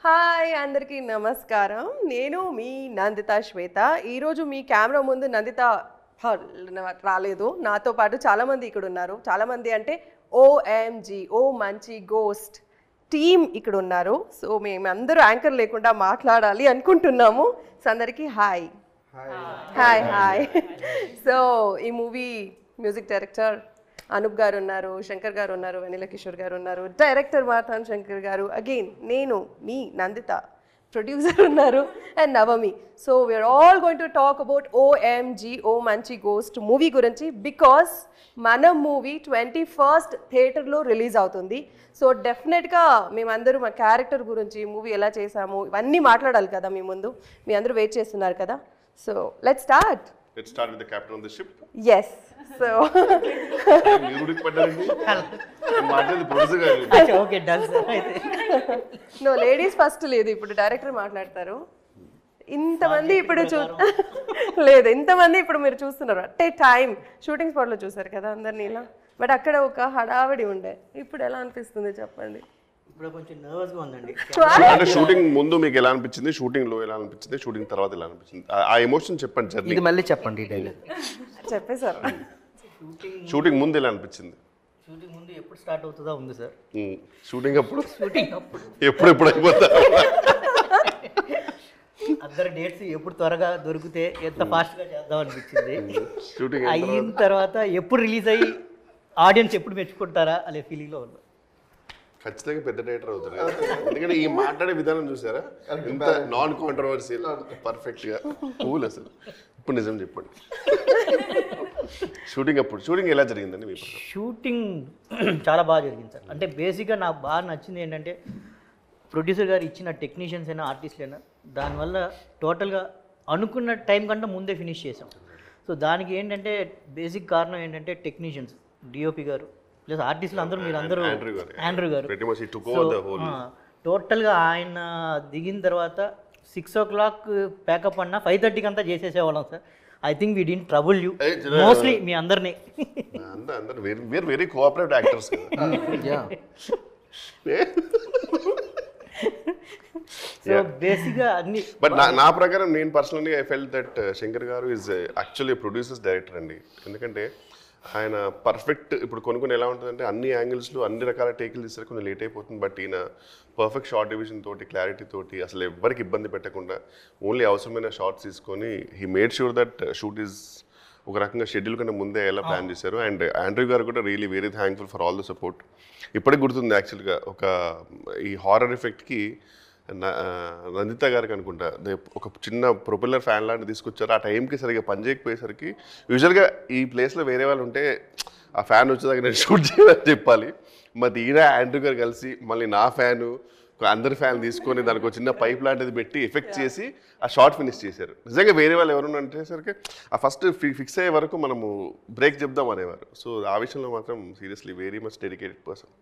Hi అందరికీ నమస్కారం. నేను మీ నందిత శ్వేత. ఈరోజు మీ కెమెరా ముందు నందిత రాలేదు. నాతో పాటు చాలామంది ఇక్కడ ఉన్నారు. చాలామంది అంటే ఓఎంజీ ఓ మంచి గోస్ట్ టీమ్ ఇక్కడ ఉన్నారు. సో మేమందరూ యాంకర్ లేకుండా మాట్లాడాలి అనుకుంటున్నాము. సో అందరికీ హాయ్ హాయ్ హాయ్. సో ఈ మూవీ మ్యూజిక్ డైరెక్టర్ అనూప్ గారు ఉన్నారు, శంకర్ గారు ఉన్నారు, వెనిల కిషోర్ గారు ఉన్నారు, డైరెక్టర్ మార్తాన్ శంకర్ గారు, అగైన్ నేను మీ నందిత, ప్రొడ్యూసర్ ఉన్నారు and Navami. So we are all going to talk about OMG ఓ మంచి గోస్ట్ మూవీ గురించి. బికాస్ మన మూవీ 21st థియేటర్లో రిలీజ్ అవుతుంది. సో డెఫినెట్గా మేమందరూ మా క్యారెక్టర్ గురించి, మూవీ ఎలా చేసాము, ఇవన్నీ మాట్లాడాలి కదా మీ ముందు. మీ అందరూ వెయిట్ చేస్తున్నారు కదా. So let's start. Let's start with the captain of the ship. Yes. So okay done sir. అయితే నో లేడీస్ ఫస్ట్ లేదు, ఇప్పుడు డైరెక్టర్ మాట్లాడతారు. ఇంతమంది ఇప్పుడు లేదు, ఇంతమంది ఇప్పుడు మీరు చూస్తున్నారు అంటే టైం షూటింగ్ స్పాట్లో చూసారు కదా అందరినీ ఇలా. బట్ అక్కడ ఒక హడావిడి ఉండే. ఇప్పుడు ఎలా అనిపిస్తుంది చెప్పండి. ఇప్పుడు కొంచెం నర్వస్ గా ఉందండి. అంటే షూటింగ్ ముందు మీకు ఎలా అనిపించింది, షూటింగ్ లో ఎలా అనిపించింది, షూటింగ్ తర్వాత ఎలా అనిపించింది, ఆ ఎమోషన్ చెప్పండి. జర్నీ ఇది మళ్ళీ చెప్పండి డైలాగ్. చెప్పేశారు. షూటింగ్ ముందు ఎలా అనిపించింది? షూటింగ్ ముందు ఎప్పుడు స్టార్ట్ అవుతుందా ఉంది సార్. షూటింగ్ అప్పుడు షూటింగ్ అప్పుడు ఎప్పుడు అయిపోతా అందరు డేట్స్ ఎప్పుడు త్వరగా దొరికితే ఎంత ఫాస్ట్ గా చేద్దాం అనిపించింది. షూటింగ్ అయిన తర్వాత ఎప్పుడు రిలీజ్ అయ్యి ఆడియన్స్ ఎప్పుడు మెచ్చుకుంటారా అనే ఫీలింగ్ లో ఉన్నా. ఖచ్చితంగా పెద్ద డైరెక్టర్ అవుతారు కదా. ఎందుకంటే ఈ మాట్లాడే విధానం చూసారా, ఇంత నాన్ కాంట్రవర్షియల్, పర్ఫెక్ట్ గా కూల్. అసలు ఇప్పుడు నిజం చెప్పండి, షూటింగ్ ఎలా జరిగిందండి మీ ప్రకారం? షూటింగ్ చాలా బాగా జరిగింది సార్. అంటే బేసిక్గా నాకు బాగా నచ్చింది ఏంటంటే ప్రొడ్యూసర్ గారు ఇచ్చిన టెక్నీషియన్స్ అయినా ఆర్టిస్టులు అయినా దానివల్ల టోటల్గా అనుకున్న టైం కంటే ముందే ఫినిష్ చేసాం. సో దానికి ఏంటంటే బేసిక్ కారణం ఏంటంటే టెక్నీషియన్స్, డిఓపి గారు ప్లస్ ఆర్టిస్టులు అందరూ, మీరు అందరూ ఆండ్రూ గారు టోటల్గా ఆయన దిగిన తర్వాత 6 o'clock ప్యాకప్ అన్నా 5:30కి అంతా చేసేసేవాళ్ళం sir. I think we did trouble you mostly మీ అందరినీ. Very cooperative actors. సో బేసిక్గా అన్ని. బట్ నా ప్రకారం నేను personally I felt that Shankar గారు ఈజ్ యాక్చువల్లీ ప్రొడ్యూసర్స్ డైరెక్టర్ అండి. ఎందుకంటే ఆయన పర్ఫెక్ట్, ఇప్పుడు కొన్ని ఎలా ఉంటుందంటే అన్ని యాంగిల్స్లో అన్ని రకాల టేకులు తీస్తారు, కొంచెం లేట్ అయిపోతుంది. బట్ ఈయన పర్ఫెక్ట్ షార్ట్ డివిజన్ తోటి, క్లారిటీ తోటి, అసలు ఎవరికి ఇబ్బంది పెట్టకుండా ఓన్లీ అవసరమైన షార్ట్స్ తీసుకొని he made sure that shoot is ఒక రకంగా షెడ్యూల్ కంటే ముందే ఎలా ప్లాన్ చేశారు. అండ్ ఆండ్రూ గారు కూడా really very thankful for all the support. ఇప్పటికి గుర్తుంది యాక్చువల్గా ఒక ఈ హారర్ ఎఫెక్ట్కి నందిత గారికి అనుకుంటా ఒక చిన్న ప్రొపెల్లర్ ఫ్యాన్ లాంటి తీసుకొచ్చారు. ఆ టైంకి సరిగ్గా పనిచేయకపోయేసరికి, యూజువల్గా ఈ ప్లేస్లో వేరే వాళ్ళు ఉంటే ఆ ఫ్యాన్ వచ్చేదాకా నేను షూట్ చేయాలని చెప్పాలి. మరి ఈయన ఆండ్రూ గారు కలిసి మళ్ళీ నా ఫ్యాను అందరి ఫ్యాన్ తీసుకొని దానికి ఒక చిన్న పైప్ లాంటిది పెట్టి ఎఫెక్ట్ చేసి ఆ షార్ట్ ఫినిష్ చేశారు. నిజంగా వేరే వాళ్ళు ఎవరు అంటేసరికి ఆ ఫస్ట్ ఫిక్స్ అయ్యే వరకు మనము బ్రేక్ చెప్దాం అనేవారు. సో ఆ విషయంలో మాత్రం seriously very much dedicated person.